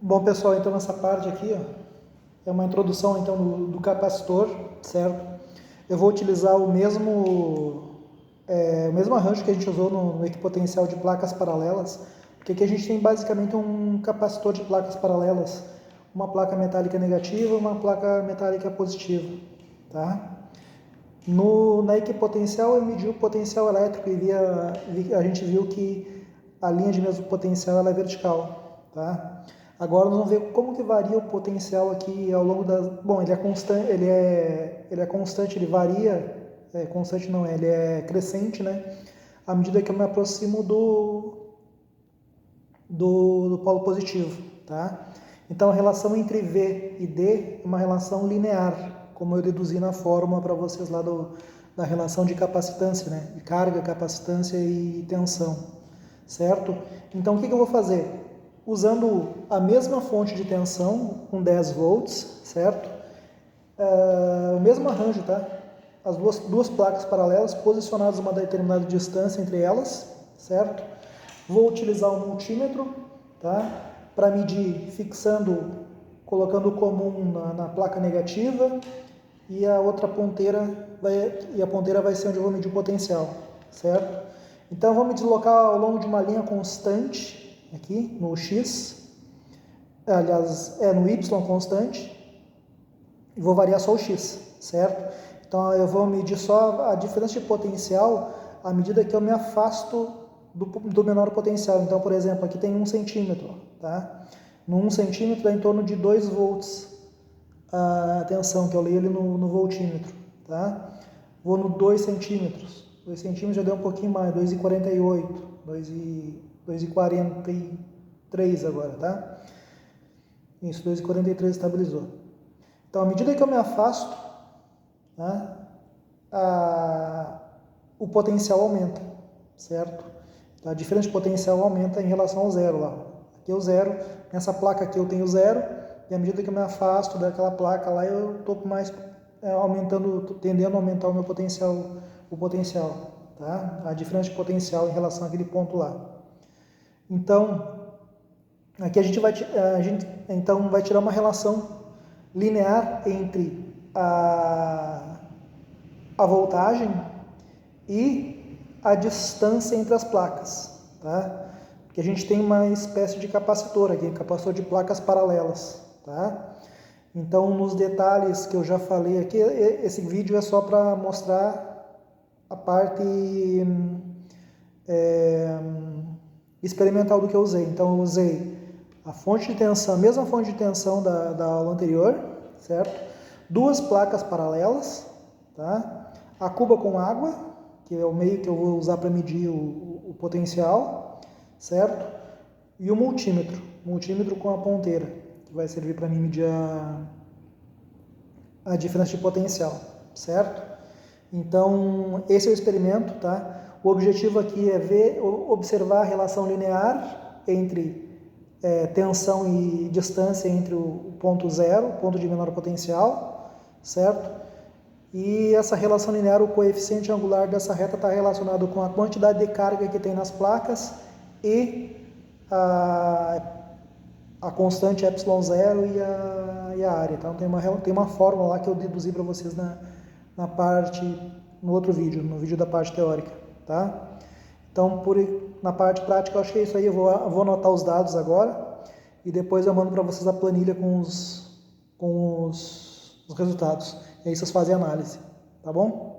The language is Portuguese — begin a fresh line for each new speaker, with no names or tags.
Bom, pessoal, então essa parte aqui, ó, é uma introdução então do capacitor, certo? Eu vou utilizar o mesmo arranjo que a gente usou no equipotencial de placas paralelas, porque aqui a gente tem basicamente um capacitor de placas paralelas, uma placa metálica negativa e uma placa metálica positiva, tá? Na equipotencial eu medi o potencial elétrico e a gente viu que a linha de mesmo potencial ela é vertical, tá? Agora nós vamos ver como que varia o potencial aqui ao longo das... Bom, ele é constante, ele varia, constante não, ele é crescente, né? À medida que eu me aproximo do polo positivo, tá? Então a relação entre V e D é uma relação linear, como eu deduzi na fórmula para vocês lá da relação de capacitância, né? De carga, capacitância e tensão, certo? Então o que eu vou fazer? Usando a mesma fonte de tensão, com 10 volts, certo? O mesmo arranjo, tá? As duas placas paralelas posicionadas a uma determinada distância entre elas, certo? Vou utilizar o multímetro, tá? Para medir, colocando o comum na placa negativa e a outra ponteira vai ser onde eu vou medir o potencial, certo? Então eu vou me deslocar ao longo de uma linha constante aqui no X, aliás, no Y constante, e vou variar só o X, certo? Então eu vou medir só a diferença de potencial à medida que eu me afasto do menor potencial. Então, por exemplo, aqui tem 1 centímetro, tá? No 1 centímetro dá em torno de 2 volts a tensão, que eu leio ali no voltímetro, tá? Vou no 2 centímetros. 2 centímetros já deu um pouquinho mais, 2,48, 2,43 agora, tá? Isso, 2,43 estabilizou. Então, à medida que eu me afasto, tá, o potencial aumenta, certo? Então, a diferença de potencial aumenta em relação ao zero lá. Aqui é o zero, nessa placa aqui eu tenho zero, e à medida que eu me afasto daquela placa lá, eu estou mais tendendo a aumentar o meu potencial, tá? A diferença de potencial em relação àquele ponto lá. Então, aqui a gente vai tirar uma relação linear entre a voltagem e a distância entre as placas, tá? Porque a gente tem uma espécie de capacitor aqui, capacitor de placas paralelas, tá? Então, nos detalhes que eu já falei aqui, esse vídeo é só para mostrar a parte experimental do que eu usei. Então, eu usei a fonte de tensão, a mesma fonte de tensão da aula anterior, certo? Duas placas paralelas, tá? A cuba com água, que é o meio que eu vou usar para medir o potencial, certo? E o multímetro com a ponteira, que vai servir para mim medir a diferença de potencial, certo? Então, esse é o experimento, tá? O objetivo aqui é observar a relação linear entre tensão e distância entre o ponto zero, ponto de menor potencial, certo? E essa relação linear, o coeficiente angular dessa reta está relacionado com a quantidade de carga que tem nas placas e a constante ε0 e a área. Então tem uma fórmula lá que eu deduzi para vocês no outro vídeo, no vídeo da parte teórica, tá? Então, na parte prática, eu acho que é isso aí. Eu vou anotar os dados agora e depois eu mando para vocês a planilha com os resultados. E aí vocês fazem a análise, tá bom?